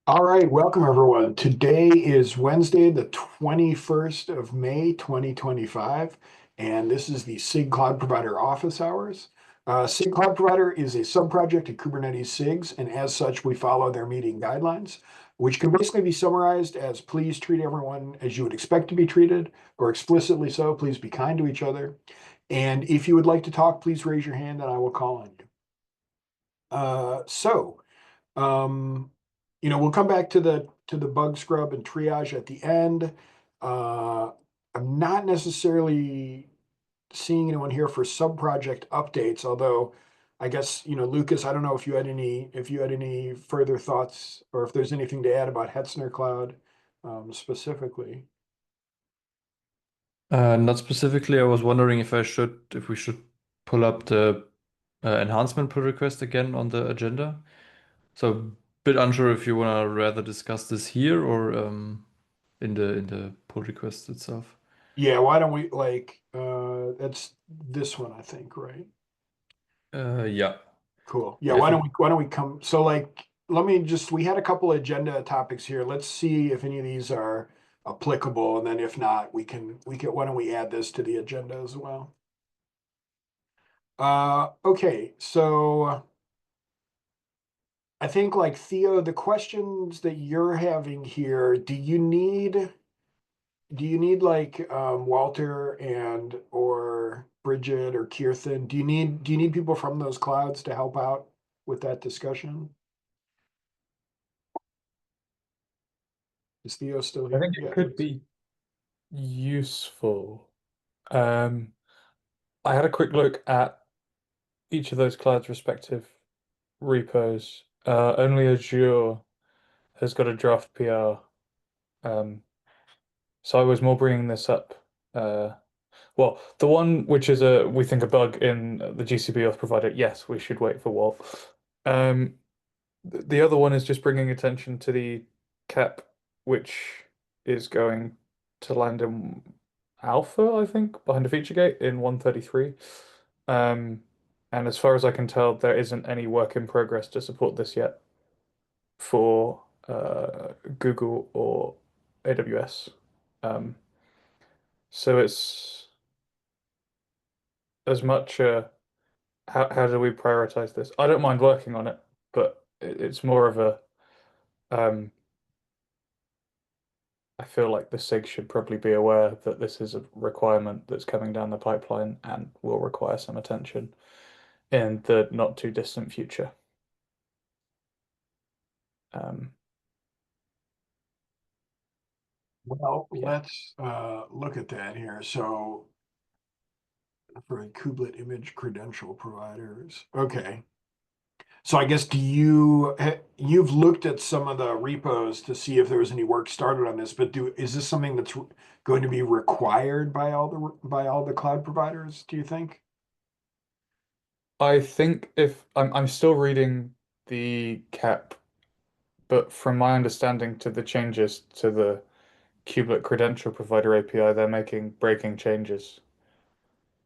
All right, welcome everyone. Today is Wednesday, the 21st of May, 2025, and this is the SIG Cloud Provider office hours. SIG Cloud Provider is a subproject of Kubernetes SIGs, and as such, we follow their meeting guidelines, which can basically be summarized as please treat everyone as you would expect to be treated, or explicitly so, please be kind to each other. And if you would like to talk, please raise your hand and I will call on you. Uh, so, um, we'll come back to the bug scrub and triage at the end. Uh, I'm not necessarily seeing anyone here for sub-project updates, although I guess, Lucas, I don't know if you had any further thoughts or if there's anything to add about Hetzner Cloud, specifically. Not specifically. I was wondering if we should pull up the enhancement pull request again on the agenda. So, bit unsure if you want to rather discuss this here or in the pull request itself. Yeah, why don't we that's this one, I think, right? Yeah, Cool. Yeah, yeah. If you why don't we come so let me just we had a couple agenda topics here. Let's see if any of these are applicable, and then if not, we can why don't we add this to the agenda as well? Okay, so I think like Theo, the questions that you're having here, do you need like Walter and or Bridget or Kirthan? Do you need people from those clouds to help out with that discussion? Is Theo still I here? think it Yeah, could be useful. Um, I had a quick look at each of those clouds' respective repos. Only Azure has got a draft PR. Um, so I was more bringing this up. Uh, well, the one which is we think a bug in the GCP auth provider. Yes, we should wait for Walt. Um, the other one is just bringing attention to the cap, which is going to land in alpha, I think, behind a feature gate in 133. Um, and as far as I can tell, there isn't any work in progress to support this yet for Google or AWS. Um, so it's as much how do we prioritize this? I don't mind working on it, but it's more of a um, I feel like the SIG should probably be aware that this is a requirement that's coming down the pipeline and will require some attention in the not too distant future. Um, well, yeah. let's look at that here. So for kubelet image credential providers. Okay. So I guess you've looked at some of the repos to see if there was any work started on this, but is this something that's going to be required by all the cloud providers, do you think? I think if I'm still reading the cap, but from my understanding to the changes to the kubelet credential provider API, they're making breaking changes.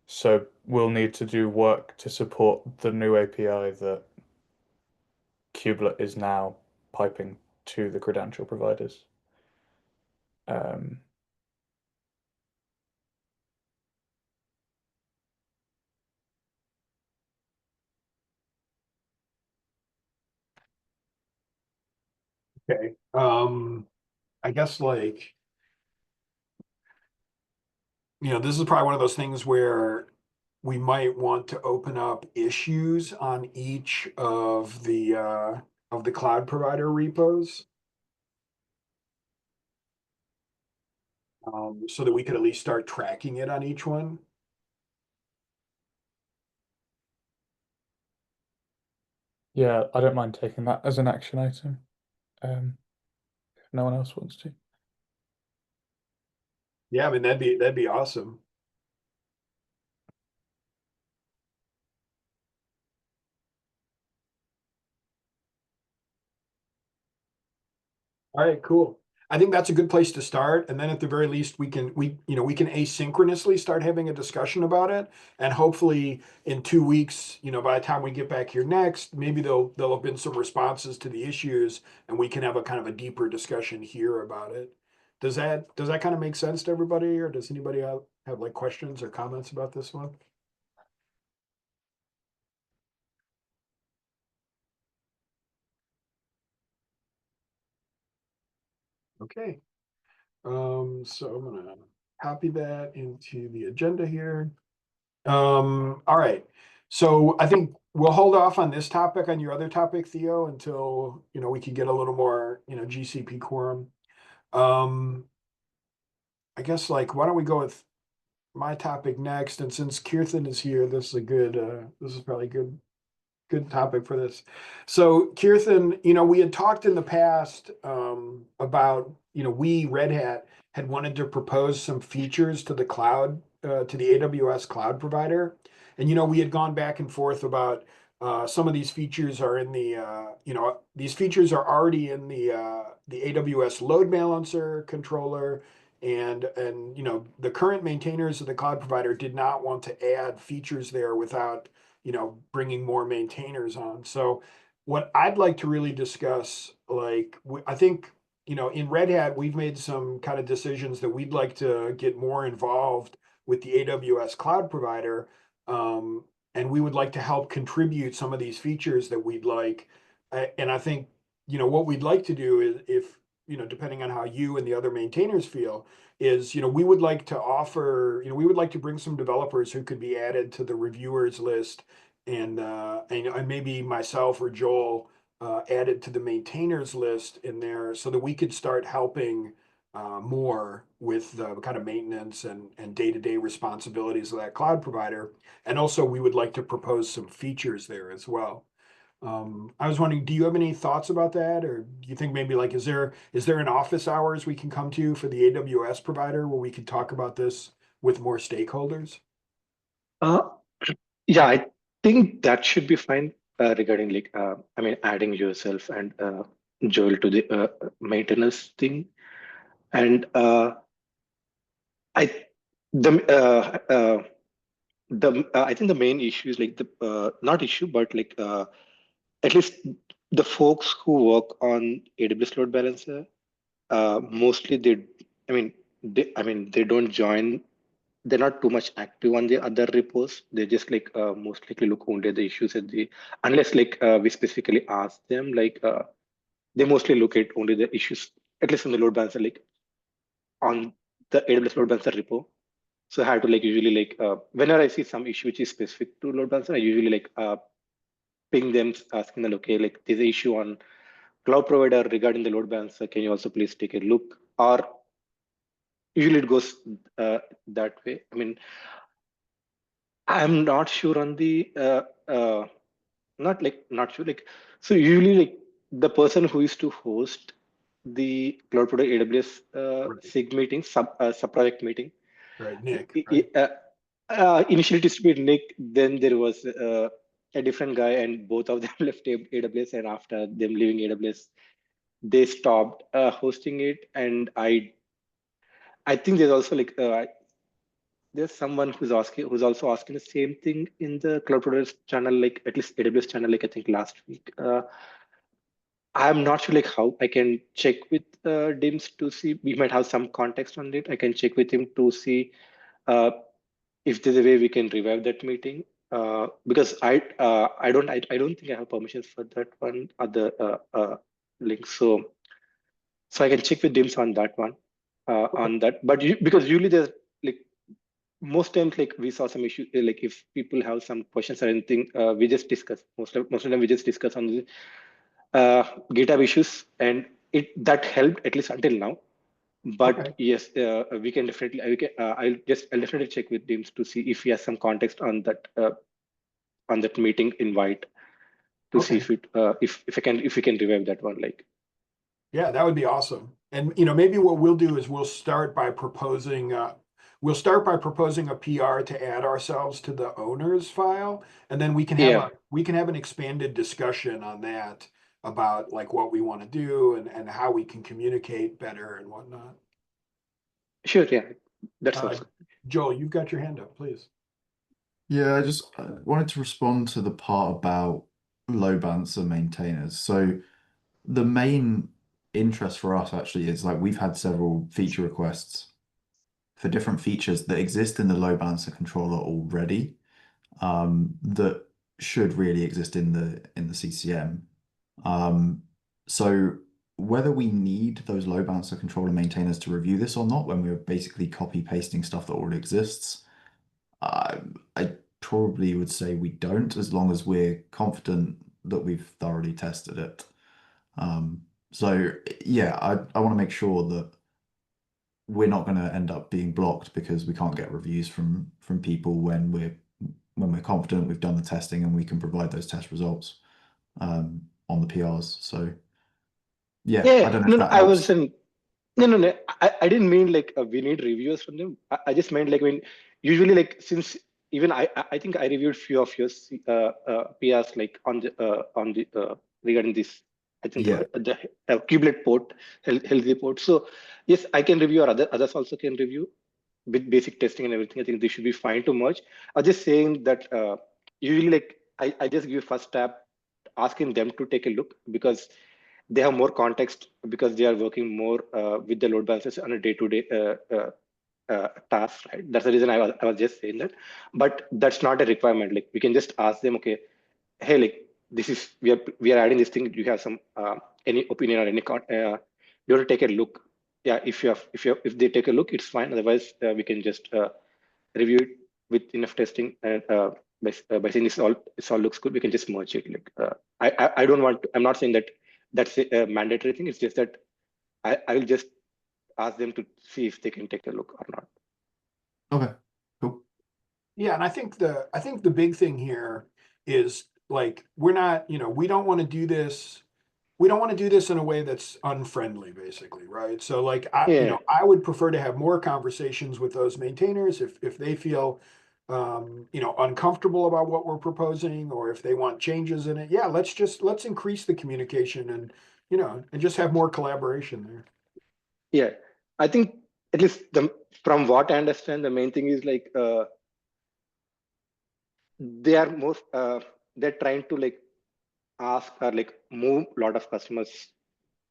So we'll need to do work to support the new API that kubelet is now piping to the credential providers. Um, Okay. I guess this is probably one of those things where we might want to open up issues on each of the cloud provider repos, so that we could at least start tracking it on each one. yeah, I don't mind taking that as an action item. If no one else wants to. Yeah, I mean that'd be awesome. All right, cool. I think that's a good place to start. And then at the very least, we can asynchronously start having a discussion about it. And hopefully in 2 weeks, by the time we get back here next, maybe there'll have been some responses to the issues and we can have a kind of a deeper discussion here about it. Does that kind of make sense to everybody, or does anybody have like questions or comments about this one? Okay. So I'm gonna copy that into the agenda here. All right. So I think we'll hold off on this topic, on your other topic, Theo, until, we can get a little more, GCP quorum. I guess why don't we go with my topic next? And since Kirthan is here, this is probably good topic for this. So Kirthan, we had talked in the past about, we Red Hat had wanted to propose some features to the cloud, to the AWS cloud provider. And, we had gone back and forth about some of these features are in these features are already in the AWS load balancer controller. And the current maintainers of the cloud provider did not want to add features there without bringing more maintainers on. So what I'd like to really discuss, I think, in Red Hat, we've made some kind of decisions that we'd like to get more involved with the AWS cloud provider. And we would like to help contribute some of these features that we'd like. And I think, what we'd like to do is if, depending on how you and the other maintainers feel, is, we would like to offer, we would like to bring some developers who could be added to the reviewers list and maybe myself or Joel added to the maintainers list in there so that we could start helping more with the kind of maintenance and day-to-day responsibilities of that cloud provider. And also we would like to propose some features there as well. I was wondering, do you have any thoughts about that? Or do you think maybe is there an office hours we can come to for the AWS provider where we could talk about this with more stakeholders? Uh, yeah, I think that should be fine regarding adding yourself and Joel to the maintenance thing. And I the I think the main issue is like the not issue, but at least the folks who work on AWS load balancer, mostly they don't join. They're not too much active on the other repos. They just most likely look only at the issues at the unless we specifically ask them. They mostly look at only the issues, at least in the load balancer, on the AWS load balancer repo. So I have to usually whenever I see some issue which is specific to load balancer, I usually ping them asking them, okay, there's an issue on cloud provider regarding the load balancer. Can you also please take a look? Or usually it goes that way. I mean, I'm not sure on the not sure so usually the person who used to host the cloud provider AWS Right. SIG meeting, sub project meeting. Right, Nick, right? Initially it used to be Nick, then there was a different guy, and both of them left AWS, and after them leaving AWS, they stopped hosting it. And I think there's also there's someone who's also asking the same thing in the cloud providers channel, at least AWS channel, I think last week. I'm not sure how I can check with Dims to see. We might have some context on it. I can check with him to see if there's a way we can revive that meeting. Because I don't think I have permissions for that one other link. So I can check with Dims on that one on that. But because usually there's most times we saw some issue if people have some questions or anything, we just discuss most of the time we just discuss on the GitHub issues, and that helped at least until now. But Okay. yes, we can definitely I'll definitely check with Dims to see if he has some context on that meeting invite to see Okay. if we can revive that one Yeah, that would be awesome. And maybe what we'll do is we'll start by proposing a PR to add ourselves to the owners file, and then we can have yeah an expanded discussion on that about like what we want to do and how we can communicate better and whatnot. Sure, yeah, that sounds good. Joel, you've got your hand up, please. Yeah, I just wanted to respond to the part about load balancer maintainers. So the main interest for us actually is like we've had several feature requests for different features that exist in the load balancer controller already, that should really exist in the CCM. So whether we need those load balancer controller maintainers to review this or not, when we're basically copy pasting stuff that already exists, I probably would say we don't, as long as we're confident that we've thoroughly tested it. So yeah, I want to make sure that we're not going to end up being blocked because we can't get reviews from people when we're confident we've done the testing and we can provide those test results on the PRs. So yeah, I don't know if that I helps. wasn't. No. I didn't mean like we need reviews from them. I just meant like when usually like since even I think I reviewed few of your PRs like on the regarding this. I think Yeah. the kubelet port, healthy port. So yes, I can review, or others also can review with basic testing and everything. I think they should be fine to merge. I was just saying that usually like I just give first tap asking them to take a look, because they have more context, because they are working more with the load balancers on a day-to-day task, right? That's the reason I was just saying that. But that's not a requirement. Like we can just ask them, okay, hey, like this is we are adding this thing. Do you have some any opinion or any you have to take a look. Yeah, if they take a look, it's fine. Otherwise, we can just review it with enough testing, and by saying this all looks good, we can just merge it. Like I don't want to, I'm not saying that that's a mandatory thing. It's just that I will just ask them to see if they can take a look or not. Okay, cool. Yeah, and I think the big thing here is like we're not, we don't want to do this. We don't want to do this in a way that's unfriendly, basically, right? So like Yeah. I would prefer to have more conversations with those maintainers if they feel uncomfortable about what we're proposing, or if they want changes in it. Yeah, let's increase the communication and and just have more collaboration there. Yeah, I think at least from what I understand, the main thing is like they are more they're trying to like ask or like move a lot of customers,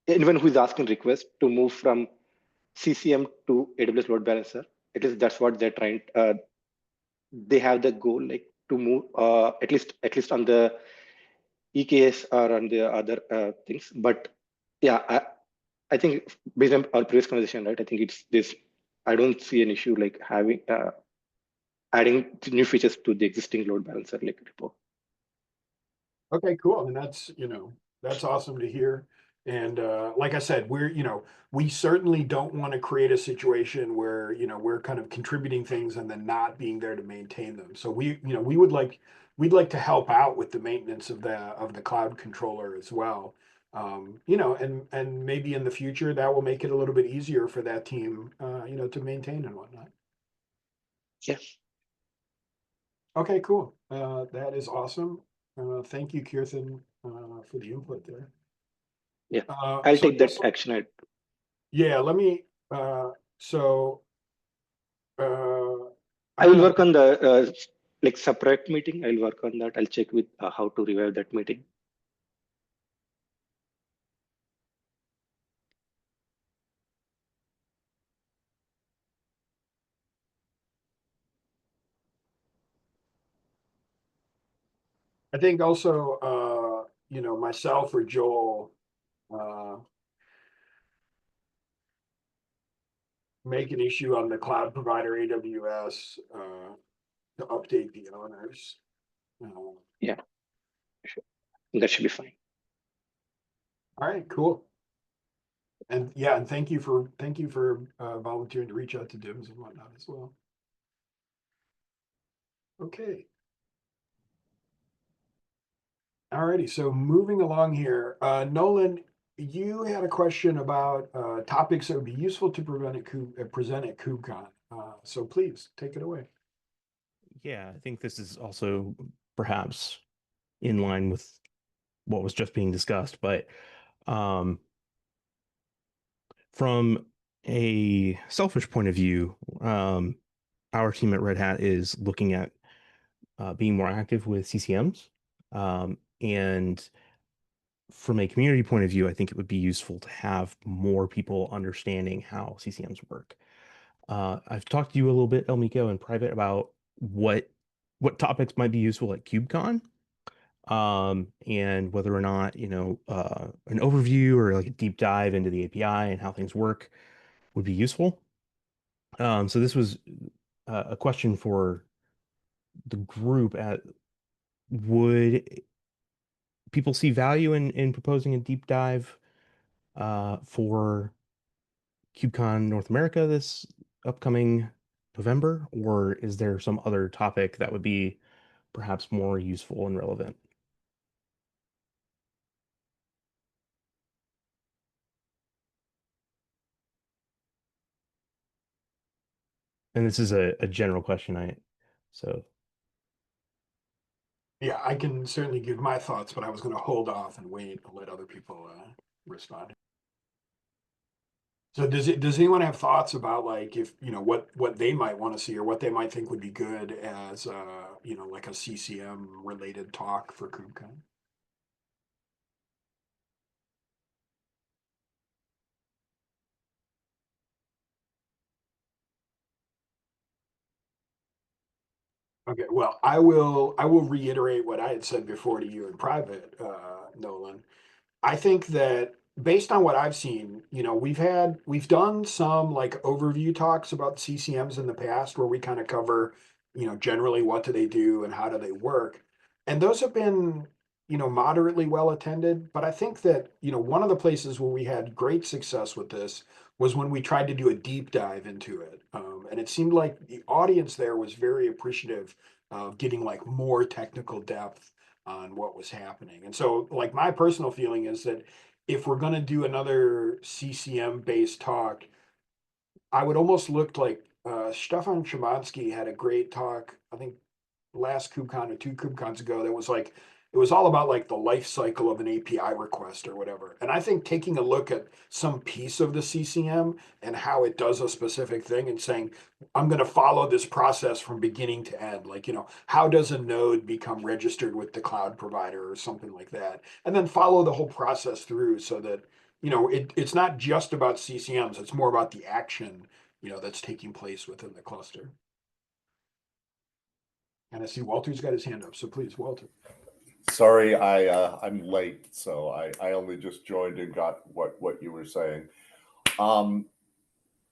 anyone who is asking request to move from CCM to AWS load balancer. At least that's what they're trying. They have the goal like to move at least on the EKS or on the other things. But yeah, I think based on our previous conversation, right? I think it's this. I don't see an issue like having adding new features to the existing load balancer like repo. Okay, cool. I mean, that's awesome to hear. And like I said, we certainly don't want to create a situation where, we're kind of contributing things and then not being there to maintain them. So we'd like to help out with the maintenance of the cloud controller as well. And maybe in the future that will make it a little bit easier for that team, to maintain and whatnot. Yeah. Okay, cool. That is awesome. Thank you, Kirtan, for the input there. Yeah, Uh, I'll so take that just- action. Yeah, let me. I will work on the like separate meeting. I'll work on that. I'll check with how to revive that meeting. I think also, myself or Joel, make an issue on the cloud provider AWS to update the owners. Yeah, sure. That should be fine. All right, cool. And yeah, and thank you for volunteering to reach out to DIMS and whatnot as well. Okay. Alrighty, so moving along here, Nolan, you had a question about topics that would be useful to present at KubeCon. So please take it away. Yeah, I think this is also perhaps in line with what was just being discussed, but from a selfish point of view, our team at Red Hat is looking at being more active with CCMs. And from a community point of view, I think it would be useful to have more people understanding how CCMs work. I've talked to you a little bit, Elmiko, in private about what topics might be useful at KubeCon, and whether or not, an overview or like a deep dive into the API and how things work would be useful. So this was a question for the group would people see value in proposing a deep dive for KubeCon North America this upcoming November, or is there some other topic that would be perhaps more useful and relevant? And this is a general question. Yeah, I can certainly give my thoughts, but I was going to hold off and wait and let other people respond. So does anyone have thoughts about like if what they might want to see or what they might think would be good as like a CCM related talk for KubeCon? Okay, well, I will reiterate what I had said before to you in private, Nolan. I think that based on what I've seen, we've done some like overview talks about CCMs in the past where we kind of cover, generally what do they do and how do they work. And those have been, moderately well attended. But I think that, one of the places where we had great success with this was when we tried to do a deep dive into it. And it seemed like the audience there was very appreciative of getting like more technical depth on what was happening. And so, like, my personal feeling is that if we're going to do another CCM based talk, I would almost look like Stefan Chemansky had a great talk, I think last KubeCon or two KubeCons ago, that was like, it was all about like the life cycle of an API request or whatever. And I think taking a look at some piece of the CCM and how it does a specific thing and saying, I'm going to follow this process from beginning to end. Like, how does a node become registered with the cloud provider or something like that? And then follow the whole process through so that, it's not just about CCMs, it's more about the action, that's taking place within the cluster. And I see Walter's got his hand up, so please, Walter. Sorry, I'm late, so I only just joined and got what you were saying. I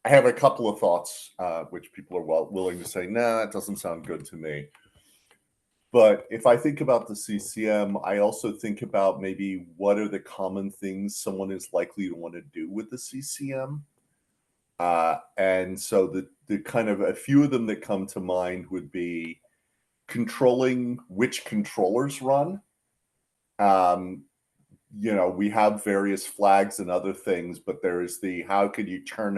have a couple of thoughts, which people are willing to say, nah, it doesn't sound good to me. But if I think about the CCM, I also think about maybe what are the common things someone is likely to want to do with the CCM. And so the kind of a few of them that come to mind would be controlling which controllers run. We have various flags and other things, but there is how could you turn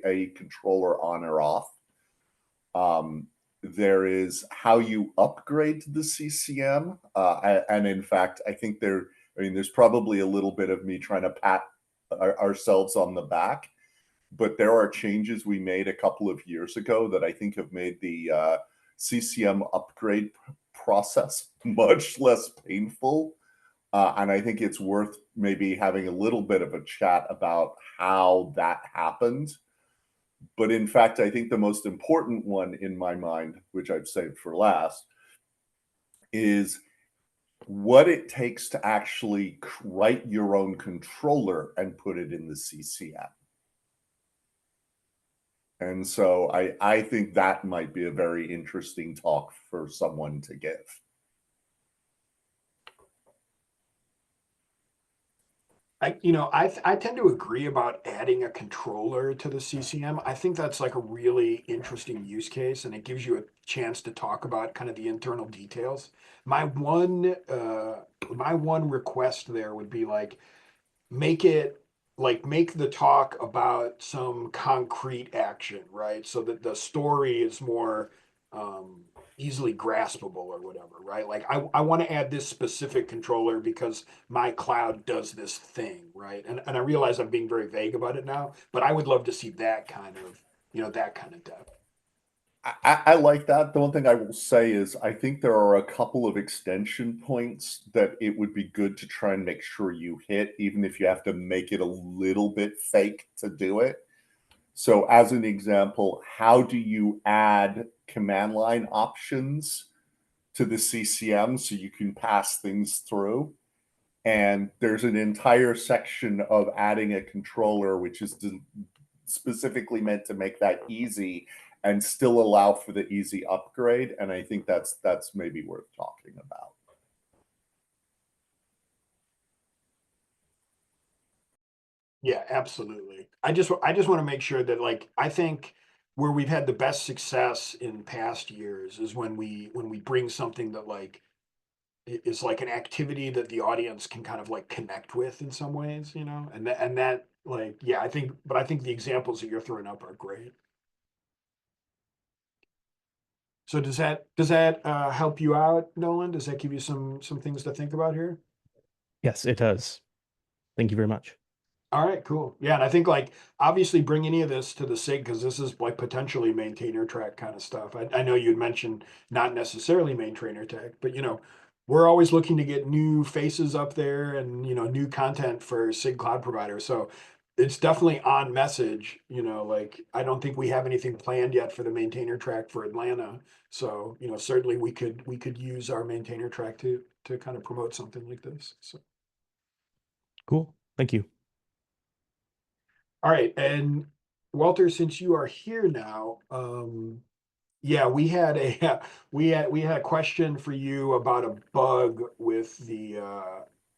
a controller on or off? There is how you upgrade the CCM, and in fact, I think there's probably a little bit of me trying to pat ourselves on the back, but there are changes we made a couple of years ago that I think have made the CCM upgrade process much less painful. And I think it's worth maybe having a little bit of a chat about how that happened. But in fact, I think the most important one in my mind, which I've saved for last, is what it takes to actually write your own controller and put it in the CCM. And so I think that might be a very interesting talk for someone to give. I tend to agree about adding a controller to the CCM. I think that's like a really interesting use case, and it gives you a chance to talk about kind of the internal details. My one request there would be like make the talk about some concrete action, right? So that the story is more easily graspable or whatever, right? Like I want to add this specific controller because my cloud does this thing, right? And I realize I'm being very vague about it now, but I would love to see that kind of, that kind of depth. I like that. The one thing I will say is I think there are a couple of extension points that it would be good to try and make sure you hit, even if you have to make it a little bit fake to do it. So as an example, how do you add command line options to the CCM so you can pass things through? And there's an entire section of adding a controller, which is specifically meant to make that easy and still allow for the easy upgrade. And I think that's maybe worth talking about. Yeah, absolutely. I just want to make sure that, like, I think where we've had the best success in past years is when we bring something that, like, is like an activity that the audience can kind of like connect with in some ways, and that like, yeah, I think the examples that you're throwing up are great. So does that help you out, Nolan? Does that give you some things to think about here? Yes, it does. Thank you very much. All right, cool. Yeah, and I think, like, obviously bring any of this to the SIG because this is like potentially maintainer track kind of stuff. I know you'd mentioned not necessarily maintainer tech, but we're always looking to get new faces up there and new content for SIG Cloud Provider. So it's definitely on message. Like, I don't think we have anything planned yet for the maintainer track for Atlanta. So certainly we could use our maintainer track to kind of promote something like this. So. Cool. Thank you. All right, and Walter, since you are here now, yeah, we had a we had a question for you about a bug with the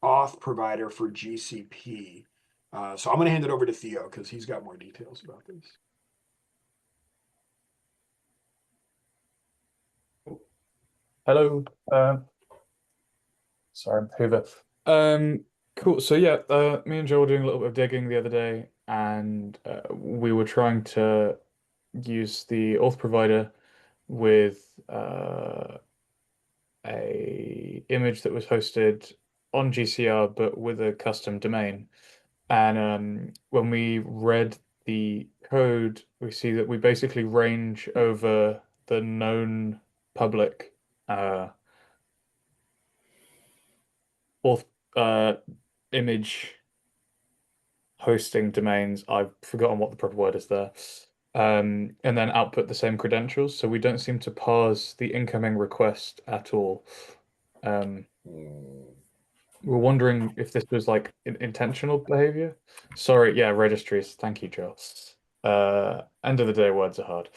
auth provider for GCP. So I'm going to hand it over to Theo because he's got more details about this. Hello. Sorry, I'm Hoover. Cool. So yeah, me and Joe were doing a little bit of digging the other day, and we were trying to use the auth provider with a image that was hosted on GCR, but with a custom domain. And when we read the code, we see that we basically range over the known public auth image hosting domains. I've forgotten what the proper word is there. And then output the same credentials. So we don't seem to parse the incoming request at all. We're wondering if this was like intentional behavior. Sorry, yeah, registries. Thank you, Joe. End of the day, words are hard.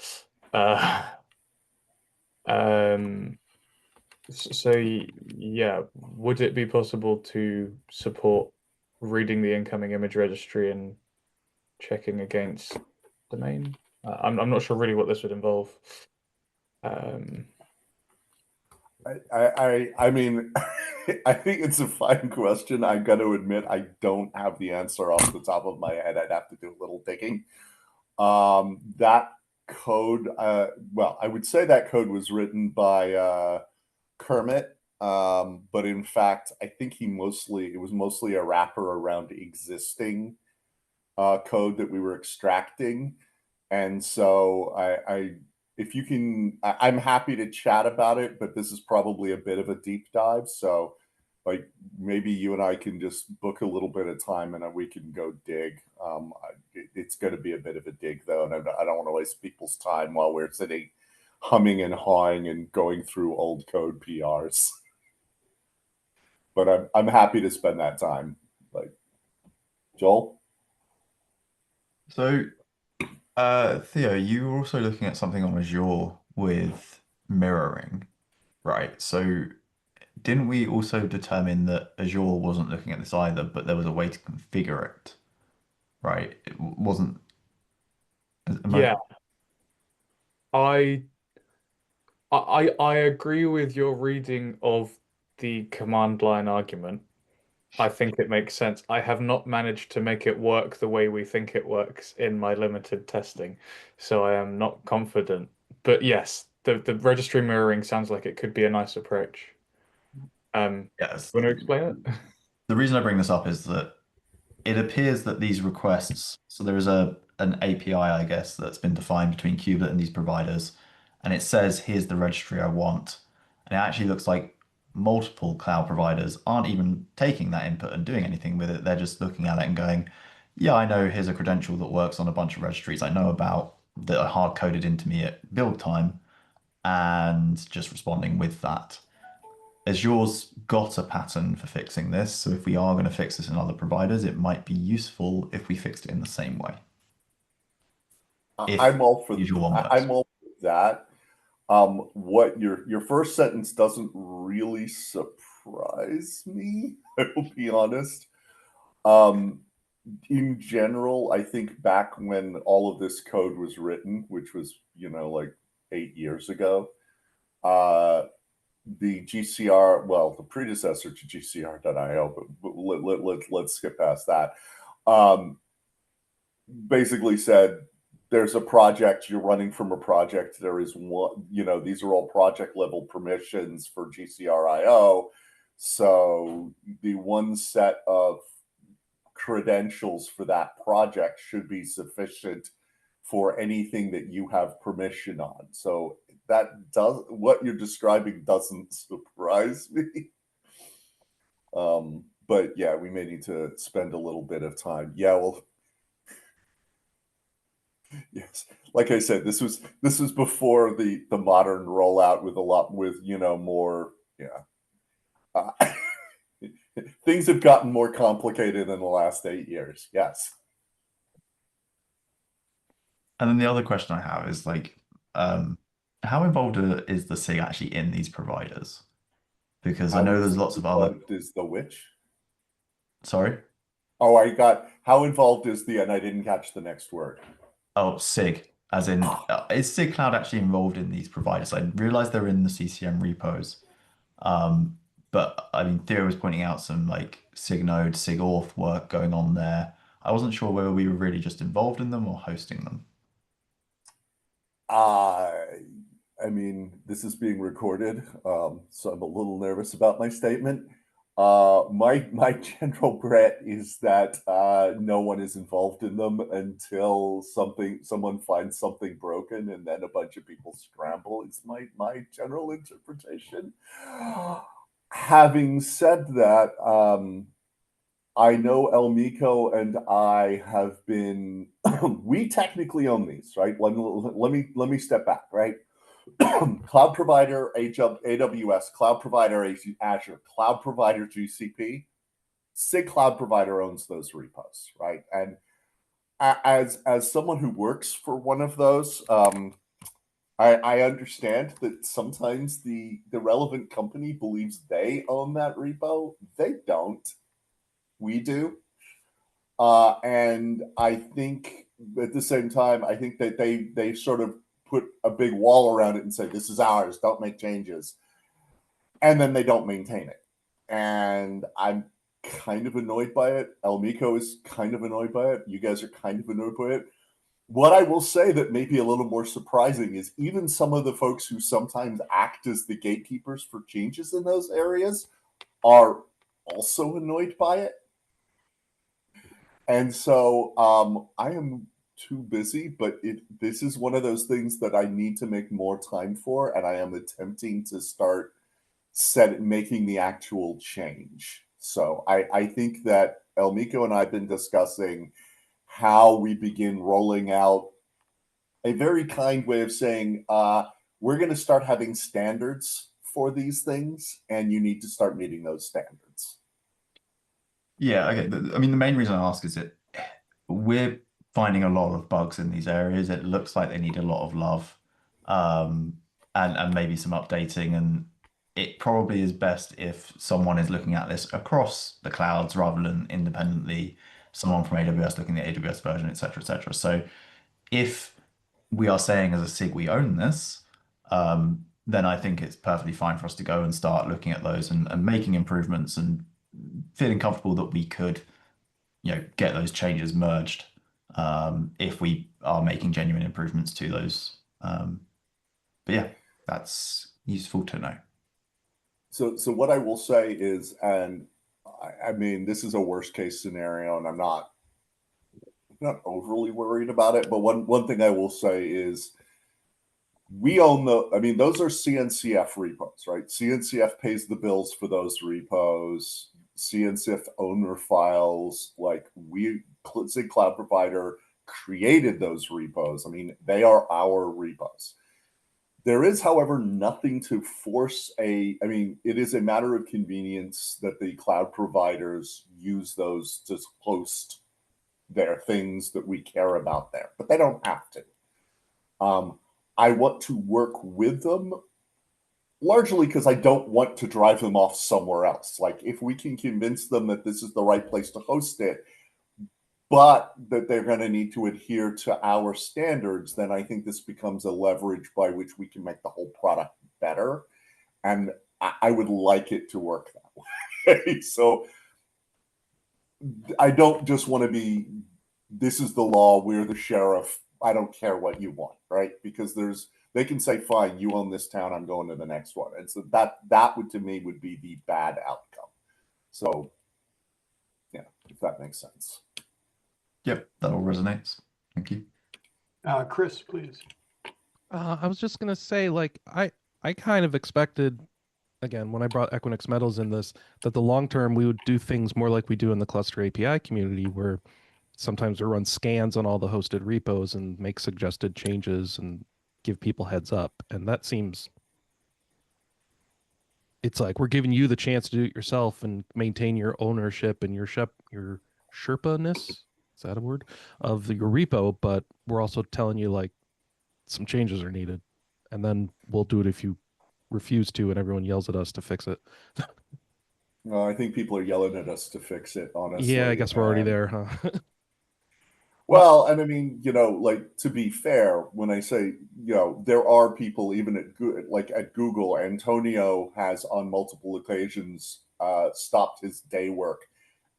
So yeah, would it be possible to support reading the incoming image registry and checking against domain? I'm not sure really what this would involve. I mean, I think it's a fine question. I got to admit, I don't have the answer off the top of my head. I'd have to do a little digging. That code, well, I would say that code was written by Kermit, but in fact, I think it was mostly a wrapper around existing code that we were extracting. And so if you can, I'm happy to chat about it, but this is probably a bit of a deep dive. So like maybe you and I can just book a little bit of time and we can go dig. It's going to be a bit of a dig though, and I don't want to waste people's time while we're sitting humming and hawing and going through old code PRs. But I'm happy to spend that time. Like, Joel? So, Theo, you were also looking at something on Azure with mirroring, right? So, didn't we also determine that Azure wasn't looking at this either, but there was a way to configure it, right? It wasn't. Yeah, I agree with your reading of the command line argument. I think it makes sense. I have not managed to make it work the way we think it works in my limited testing, so I am not confident. But yes, the registry mirroring sounds like it could be a nice approach. Yes. Want to explain it? The reason I bring this up is that it appears that these requests, so there is an API, I guess, that's been defined between Kubelet and these providers, and it says, here's the registry I want. And it actually looks like multiple cloud providers aren't even taking that input and doing anything with it. They're just looking at it and going, yeah, I know here's a credential that works on a bunch of registries I know about that are hard coded into me at build time, and just responding with that. Azure's got a pattern for fixing this, so if we are going to fix this in other providers, it might be useful if we fixed it in the same way. If I'm all for Azure one works. I'm all for that. What your first sentence doesn't really surprise me, I will be honest. In general, I think back when all of this code was written, which was, like 8 years ago, the GCR, well, the predecessor to GCR.io, but let's skip past that. Basically said, there's a project, you're running from a project. There is one, these are all project level permissions for GCR.io. So the one set of credentials for that project should be sufficient for anything that you have permission on. So what you're describing doesn't surprise me. But yeah, we may need to spend a little bit of time. Yeah, well, yes, like I said, this was before the modern rollout with more. Yeah, things have gotten more complicated in the last 8 years. Yes. And then the other question I have is how involved is the SIG actually in these providers? Because I know there's lots of other. Is the which? Sorry? Oh, I got how involved is and I didn't catch the next word. Oh, SIG, as in, is SIG Cloud actually involved in these providers? I realize they're in the CCM repos. But I mean, Theo was pointing out some SIG node, SIG auth work going on there. I wasn't sure whether we were really just involved in them or hosting them. I mean, this is being recorded, so I'm a little nervous about my statement. My general bet is that no one is involved in them until someone finds something broken, and then a bunch of people scramble. It's my general interpretation. Having said that, I know Elmico and I have been. We technically own these, right? Let me step back, right? Cloud provider AWS, cloud provider Azure, cloud provider GCP, SIG Cloud Provider owns those repos, right? And as someone who works for one of those, I understand that sometimes the relevant company believes they own that repo. They don't. We do. And I think at the same time, I think that they sort of put a big wall around it and say, this is ours, don't make changes. And then they don't maintain it. And I'm kind of annoyed by it. Elmico is kind of annoyed by it. You guys are kind of annoyed by it. What I will say that may be a little more surprising is even some of the folks who sometimes act as the gatekeepers for changes in those areas are also annoyed by it. And so I am too busy, but this is one of those things that I need to make more time for, and I am attempting to start making the actual change. So I think that Elmico and I have been discussing how we begin rolling out a very kind way of saying, we're going to start having standards for these things, and you need to start meeting those standards. Yeah, okay. I mean, the main reason I ask is that we're finding a lot of bugs in these areas. It looks like they need a lot of love, and maybe some updating. And it probably is best if someone is looking at this across the clouds rather than independently, someone from AWS looking at the AWS version, et cetera, et cetera. So if we are saying as a SIG we own this, then I think it's perfectly fine for us to go and start looking at those and making improvements and feeling comfortable that we could, get those changes merged if we are making genuine improvements to those. But yeah. that's useful to know. So what I will say is, and I mean, this is a worst case scenario, and I'm not overly worried about it. But one thing I will say is, we own those are CNCF repos, right? CNCF pays the bills for those repos. CNCF owner files, like SIG Cloud Provider created those repos. I mean, they are our repos. There is, however, nothing to force it is a matter of convenience that the cloud providers use those to host their things that we care about there, but they don't have to. I want to work with them largely because I don't want to drive them off somewhere else. Like, if we can convince them that this is the right place to host it, but that they're going to need to adhere to our standards, then I think this becomes a leverage by which we can make the whole product better. And I would like it to work that way. So I don't just want to be, this is the law, we're the sheriff, I don't care what you want, right? Because they can say, fine, you own this town, I'm going to the next one. And so that would, to me, would be the bad outcome. So yeah, if that makes sense. Yep, that all resonates. Thank you. Chris, please. I was just gonna say, like, I kind of expected, again, when I brought Equinix Metals in this, that the long term we would do things more like we do in the cluster API community, where sometimes we run scans on all the hosted repos and make suggested changes and give people heads up. And that seems, it's like we're giving you the chance to do it yourself and maintain your ownership and your Sherpa-ness, is that a word, of your repo, but we're also telling you, like, some changes are needed, and then we'll do it if you refuse to and everyone yells at us to fix it. No, I think people are yelling at us to fix it, honestly. Yeah, I guess we're already there, huh? Well, and I mean, like, to be fair, when I say, there are people even at Google, Antonio has on multiple occasions stopped his day work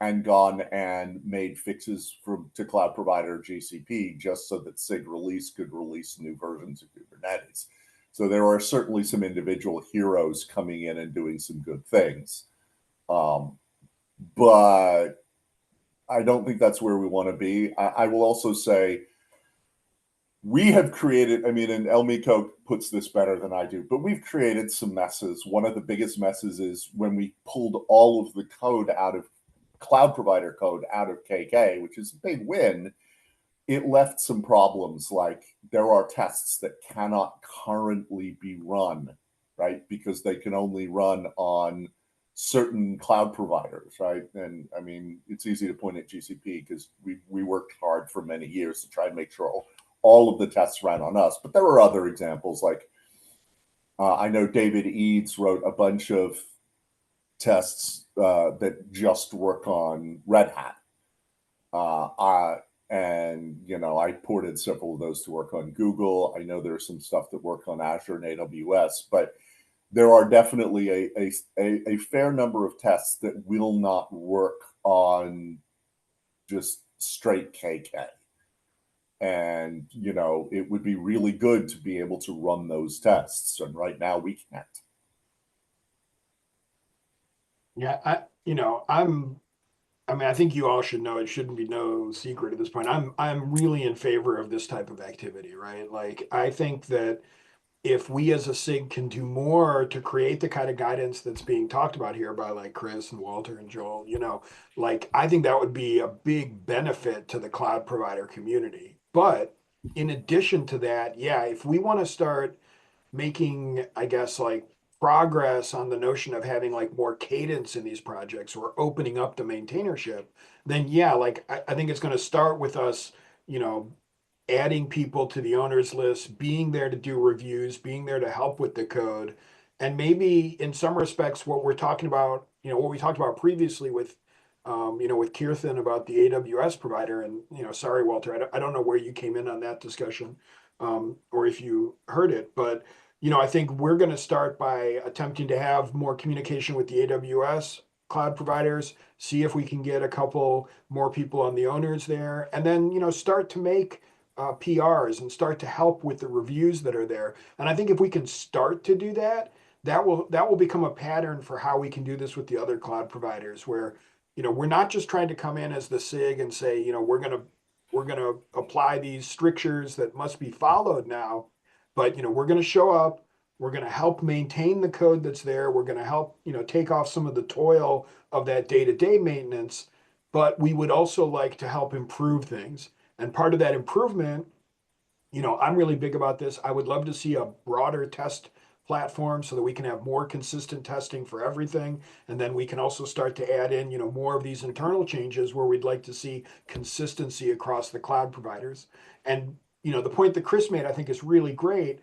and gone and made fixes to cloud provider GCP just so that SIG release could release new versions of Kubernetes. So there are certainly some individual heroes coming in and doing some good things. But I don't think that's where we want to be. I will also say, we have created, and Elmiko puts this better than I do, but we've created some messes. One of the biggest messes is when we pulled all of the code out of cloud provider code out of KK, which is a big win. It left some problems, like there are tests that cannot currently be run, right? Because they can only run on certain cloud providers, right? And I mean, it's easy to point at GCP because we worked hard for many years to try and make sure all of the tests ran on us. But there are other examples, like I know David Eads wrote a bunch of tests that just work on Red Hat. And I ported several of those to work on Google. I know there's some stuff that work on Azure and AWS, but there are definitely a fair number of tests that will not work on just straight KK. And, it would be really good to be able to run those tests. And right now we can't. Yeah, I think you all should know, it shouldn't be no secret at this point. I'm really in favor of this type of activity, right? Like, I think that if we as a SIG can do more to create the kind of guidance that's being talked about here by, like, Chris and Walter and Joel, like, I think that would be a big benefit to the cloud provider community. But in addition to that, yeah, if we want to start making, I guess, like, progress on the notion of having, like, more cadence in these projects or opening up the maintainership, then yeah, like, I think it's going to start with us, adding people to the owners list, being there to do reviews, being there to help with the code. And maybe in some respects, what we're talking about, what we talked about previously with, with Kirthan about the AWS provider, and, sorry, Walter, I don't know where you came in on that discussion, or if you heard it, but, I think we're going to start by attempting to have more communication with the AWS cloud providers, see if we can get a couple more people on the owners there, and then, start to make PRs and start to help with the reviews that are there. And I think if we can start to do that, that will become a pattern for how we can do this with the other cloud providers, where we're not just trying to come in as the SIG and say, we're gonna apply these strictures that must be followed now, but we're gonna show up, we're gonna help maintain the code that's there, we're gonna help take off some of the toil of that day-to-day maintenance, but we would also like to help improve things. And part of that improvement, I'm really big about this. I would love to see a broader test platform so that we can have more consistent testing for everything. And then we can also start to add in, more of these internal changes where we'd like to see consistency across the cloud providers. And, the point that Chris made, I think is really great.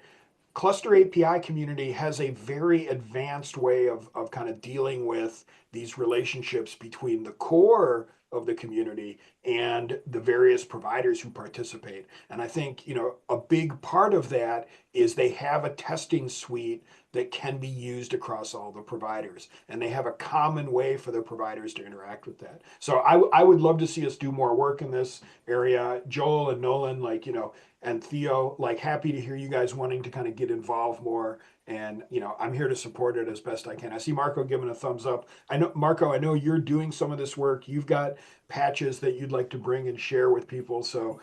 Cluster API community has a very advanced way of kind of dealing with these relationships between the core of the community and the various providers who participate. And I think, a big part of that is they have a testing suite that can be used across all the providers. And they have a common way for the providers to interact with that. So I would love to see us do more work in this area. Joel and Nolan, and Theo, happy to hear you guys wanting to kind of get involved more. And, I'm here to support it as best I can. I see Marco giving a thumbs up. Marco, I know you're doing some of this work. You've got patches that you'd like to bring and share with people. So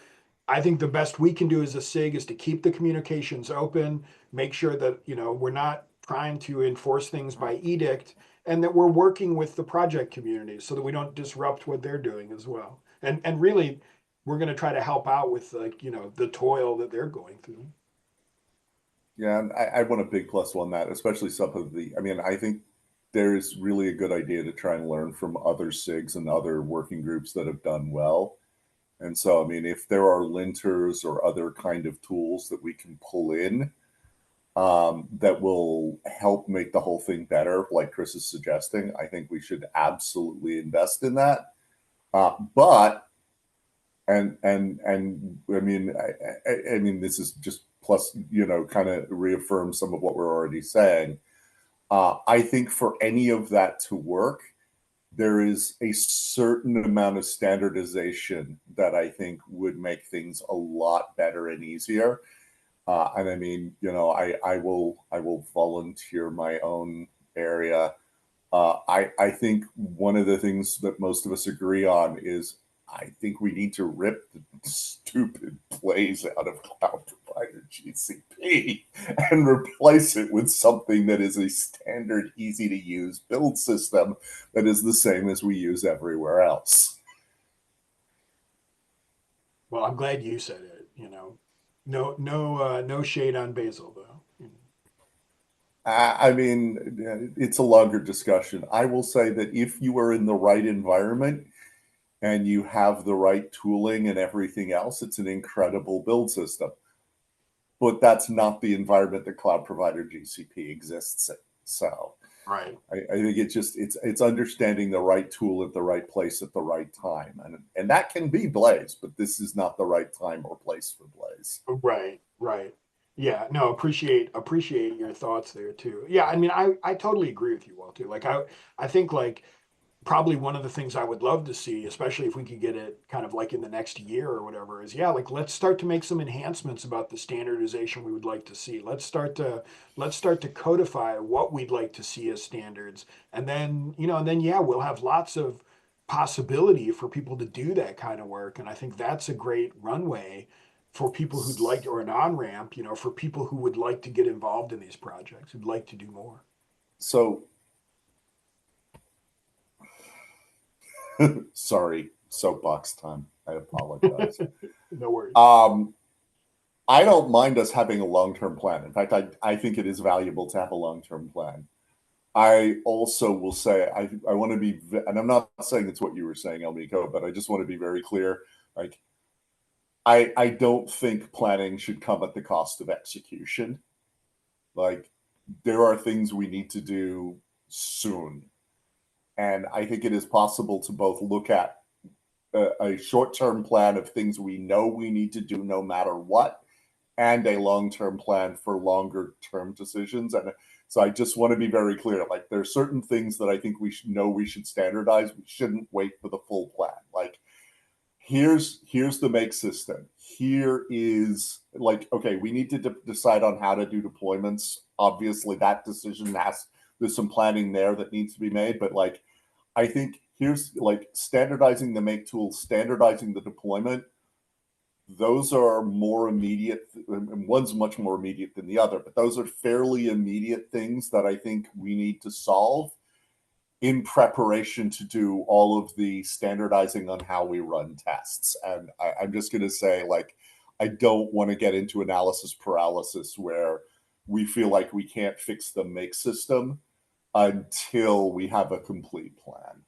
I think the best we can do as a SIG is to keep the communications open, make sure that, we're not trying to enforce things by edict, and that we're working with the project community so that we don't disrupt what they're doing as well. And really, we're going to try to help out with the toil that they're going through. Yeah, and I want a big plus on that, especially some of the, I think there's really a good idea to try and learn from other SIGs and other working groups that have done well. And so, if there are linters or other kind of tools that we can pull in that will help make the whole thing better, like Chris is suggesting, I think we should absolutely invest in that. But this is just plus, kind of reaffirm some of what we're already saying. I think for any of that to work, there is a certain amount of standardization that I think would make things a lot better and easier. I will volunteer my own area. I think one of the things that most of us agree on is I think we need to rip the stupid plays out of Cloud Provider GCP and replace it with something that is a standard, easy to use build system that is the same as we use everywhere else. Well, I'm glad you said it. No shade on Basil though. It's a longer discussion. I will say that if you are in the right environment and you have the right tooling and everything else, it's an incredible build system. But that's not the environment that Cloud Provider GCP exists in. So right. I think it's understanding the right tool at the right place at the right time. And that can be Blaze, but this is not the right time or place for Blaze. Right. Yeah, no, appreciate your thoughts there too. Yeah, I totally agree with you, Walter. I think probably one of the things I would love to see, especially if we could get it kind of in the next year or whatever, is let's start to make some enhancements about the standardization we would like to see. Let's start to codify what we'd like to see as standards. And then, we'll have lots of possibility for people to do that kind of work. And I think that's a great runway for people who'd like, or an on-ramp, for people who would like to get involved in these projects, who'd like to do more. So sorry, soapbox time. I apologize. No worries. I don't mind us having a long-term plan. In fact, I think it is valuable to have a long-term plan. I also will say I want to be, and I'm not saying it's what you were saying, Elmiko, but I just want to be very clear. I don't think planning should come at the cost of execution. There are things we need to do soon. And I think it is possible to both look at a short-term plan of things we know we need to do no matter what, and a long-term plan for longer-term decisions. And so I just want to be very clear. There are certain things that I think we should standardize. We shouldn't wait for the full plan. Here's the make system. here is like, okay, we need to decide on how to do deployments. Obviously, that decision there's some planning there that needs to be made, but like, I think here's like standardizing the make tools, standardizing the deployment. Those are more immediate, and one's much more immediate than the other, but those are fairly immediate things that I think we need to solve in preparation to do all of the standardizing on how we run tests. And I'm just going to say, like, I don't want to get into analysis paralysis where we feel like we can't fix the make system until we have a complete plan.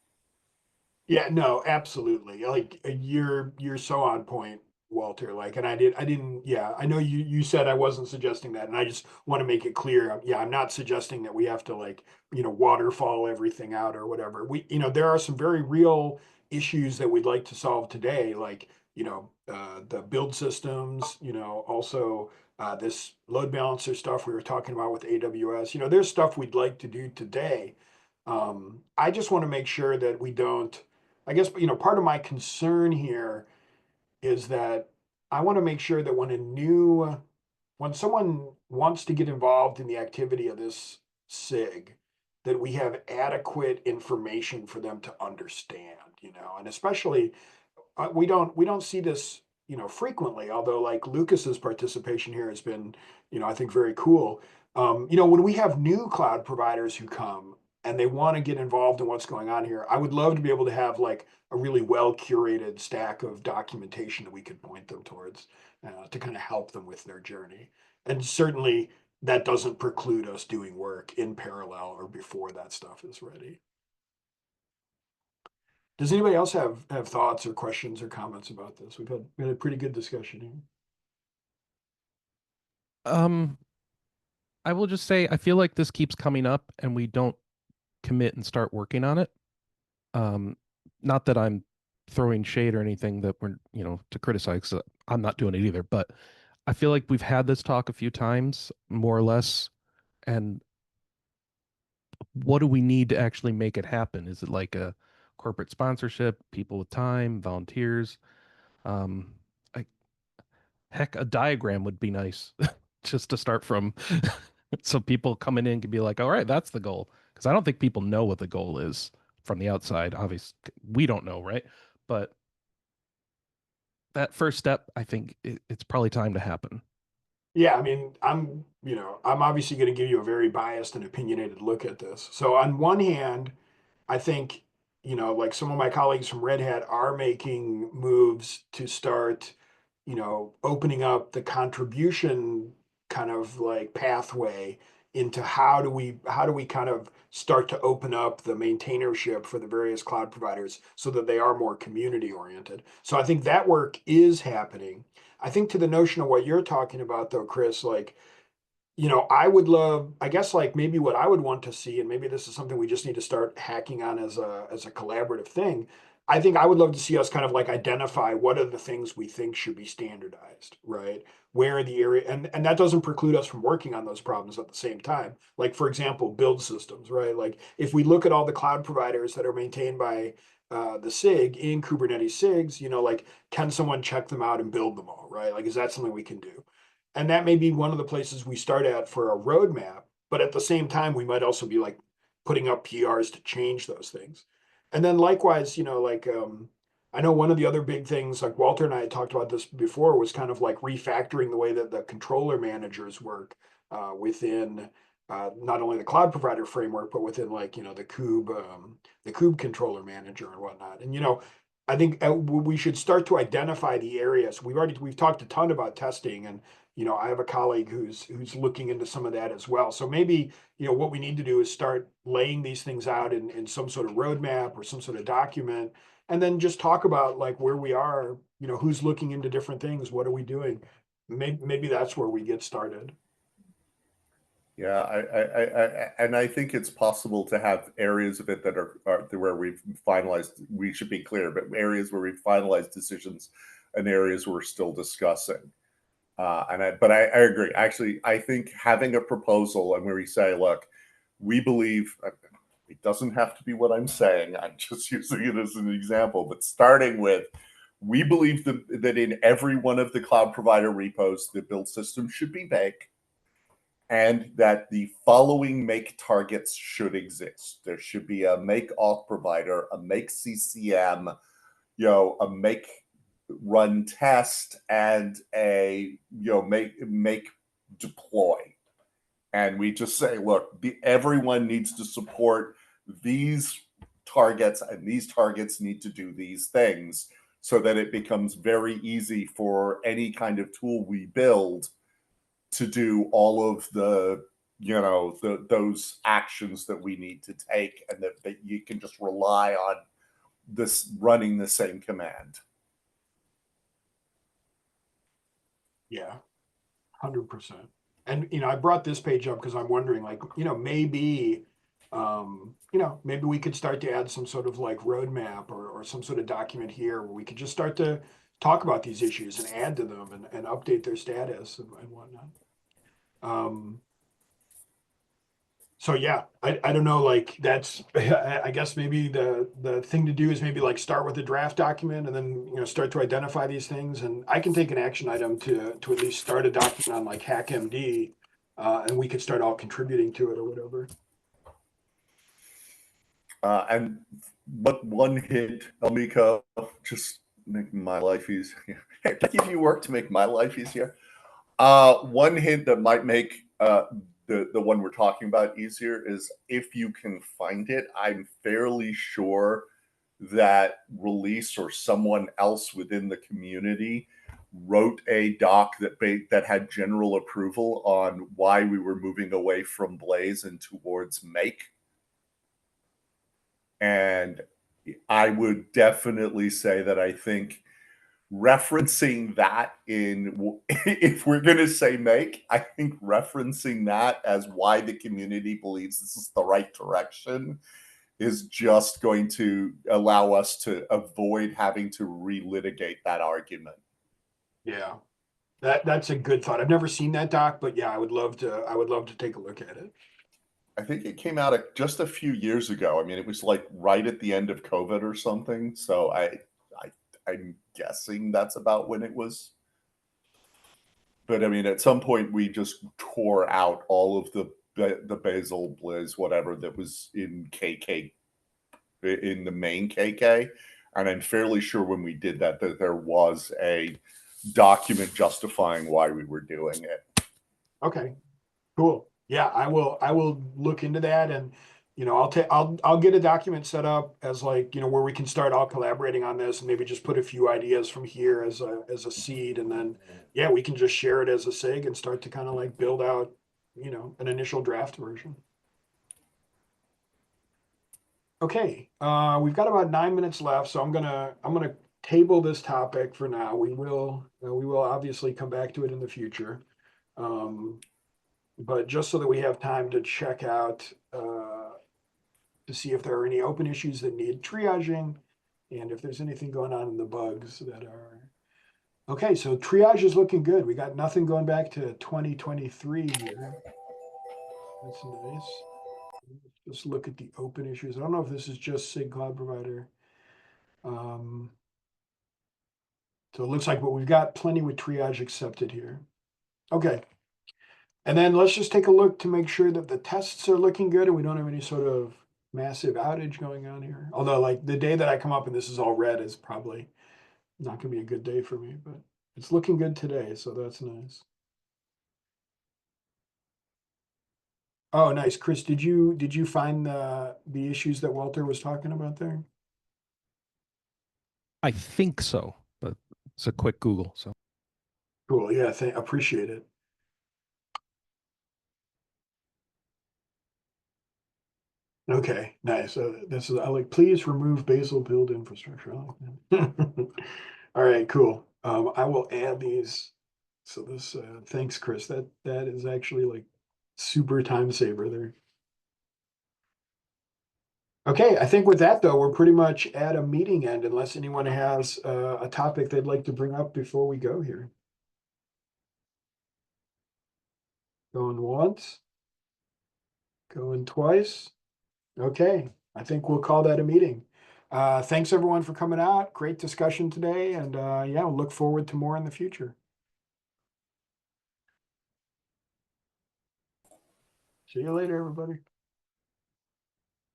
Yeah, no, absolutely. Like you're so on point, Walter. Like, and I didn't. Yeah, I know you said I wasn't suggesting that, and I just want to make it clear. Yeah, I'm not suggesting that we have to like waterfall everything out or whatever. There are some very real issues that we'd like to solve today, like the build systems. Also this load balancer stuff we were talking about with AWS. There's stuff we'd like to do today. I just want to make sure that we don't. I guess, part of my concern here is that I want to make sure that when someone wants to get involved in the activity of this SIG, that we have adequate information for them to understand, and especially we don't see this frequently, although like Lucas's participation here has been I think very cool. When we have new cloud providers who come and they want to get involved in what's going on here, I would love to be able to have like a really well curated stack of documentation that we could point them towards to kind of help them with their journey. And certainly that doesn't preclude us doing work in parallel or before that stuff is ready. Does anybody else have thoughts or questions or comments about this? We had a pretty good discussion here. I will just say I feel like this keeps coming up and we don't commit and start working on it. Not that I'm throwing shade or anything that we're, to criticize, 'cause I'm not doing it either, but I feel like we've had this talk a few times, more or less, and what do we need to actually make it happen? Is it like a corporate sponsorship, people with time, volunteers? I, heck, a diagram would be nice just to start from. So people coming in can be like, all right, that's the goal. Because I don't think people know what the goal is from the outside. Obviously, we don't know, right? But that first step, I think it's probably time to happen. Yeah, I mean, I'm obviously going to give you a very biased and opinionated look at this. So on one hand, I think, like some of my colleagues from Red Hat are making moves to start, opening up the contribution kind of like pathway into how do we kind of start to open up the maintainership for the various cloud providers so that they are more community oriented. So I think that work is happening. I think to the notion of what you're talking about though, Chris, like I would love, I guess, like maybe what I would want to see, and maybe this is something we just need to start hacking on as a collaborative thing. I think I would love to see us kind of like identify what are the things we think should be standardized, right? Where are the area, and that doesn't preclude us from working on those problems at the same time. Like for example, build systems, right? Like if we look at all the cloud providers that are maintained by the SIG in Kubernetes SIGs, like can someone check them out and build them all, right? Like is that something we can do? And that may be one of the places we start at for a roadmap. But at the same time, we might also be like putting up PRs to change those things. And then likewise, like I know one of the other big things, like Walter and I had talked about this before, was kind of like refactoring the way that the controller managers work within not only the cloud provider framework, but within like the kube controller manager and whatnot. And I think we should start to identify the areas. We've talked a ton about testing, and I have a colleague who's looking into some of that as well. So maybe what we need to do is start laying these things out in some sort of roadmap or some sort of document, and then just talk about like where we are. Who's looking into different things, what are we doing? Maybe that's where we get started. Yeah, and I think it's possible to have areas of it that are where we've finalized. We should be clear, but areas where we've finalized decisions, and areas we're still discussing. But I agree. Actually, I think having a proposal and where we say, look, we believe it doesn't have to be what I'm saying. I'm just using it as an example, but starting with, we believe that in every one of the cloud provider repos, the build system should be make, and that the following make targets should exist. There should be a make auth provider, a make CCM, a make run test, and a make deploy. And we just say, look, everyone needs to support these targets, and these targets need to do these things, so that it becomes very easy for any kind of tool we build to do all of the those actions that we need to take, and that you can just rely on this running the same command. Yeah, 100%. And I brought this page up because I'm wondering, like, maybe maybe we could start to add some sort of like roadmap or some sort of document here where we could just start to talk about these issues and add to them and update their status and whatnot. So yeah, I don't know, like that's, I guess maybe the thing to do is maybe like start with a draft document and then, start to identify these things. And I can take an action item to at least start a document on like HackMD, and we could start all contributing to it or whatever. And one hint, Elmiko, just make my life easier. Can I give you work to make my life easier? One hint that might make the one we're talking about easier is, if you can find it, I'm fairly sure that Release or someone else within the community wrote a doc that had general approval on why we were moving away from Blaze and towards Make. And I would definitely say that I think referencing that if we're going to say Make, I think referencing that as why the community believes this is the right direction is just going to allow us to avoid having to relitigate that argument. Yeah, that's a good thought. I've never seen that doc, but yeah, I would love to take a look at it. I think it came out just a few years ago. I mean, it was like right at the end of COVID or something. So I'm guessing that's about when it was. But I mean, at some point we just tore out all of the Basil Blaze, whatever that was in KK, in the main KK. And I'm fairly sure when we did that there was a document justifying why we were doing it. Okay, cool. Yeah, I will look into that, and I'll get a document set up as like, where we can start all collaborating on this, and maybe just put a few ideas from here as a seed, and then yeah, we can just share it as a SIG and start to kind of like build out, an initial draft version. Okay, we've got about 9 minutes left, so I'm gonna table this topic for now. We will obviously come back to it in the future. But just so that we have time to check out, to see if there are any open issues that need triaging, and if there's anything going on in the bugs that are. Okay, so triage is looking good. We got nothing going back to 2023 here. That's nice. Let's look at the open issues. I don't know if this is just SIG Cloud Provider. So it looks like we've got plenty with triage accepted here. Okay. And then let's just take a look to make sure that the tests are looking good and we don't have any sort of massive outage going on here. Although like the day that I come up and this is all red is probably not gonna be a good day for me, but it's looking good today, so that's nice. Oh, nice. Chris, did you find the issues that Walter was talking about there? I think so, but it's a quick Google. So Cool. Yeah, appreciate it. Okay, nice. This is, I like, please remove Basil build infrastructure. I like that. All right, cool. I will add these. So this, thanks, Chris. That is actually like super time saver there. Okay, I think with that though, we're pretty much at a meeting end unless anyone has a topic they'd like to bring up before we go here. Going once, going twice. Okay, I think we'll call that a meeting. Thanks everyone for coming out. Great discussion today. And yeah, we'll look forward to more in the future. See you later, everybody.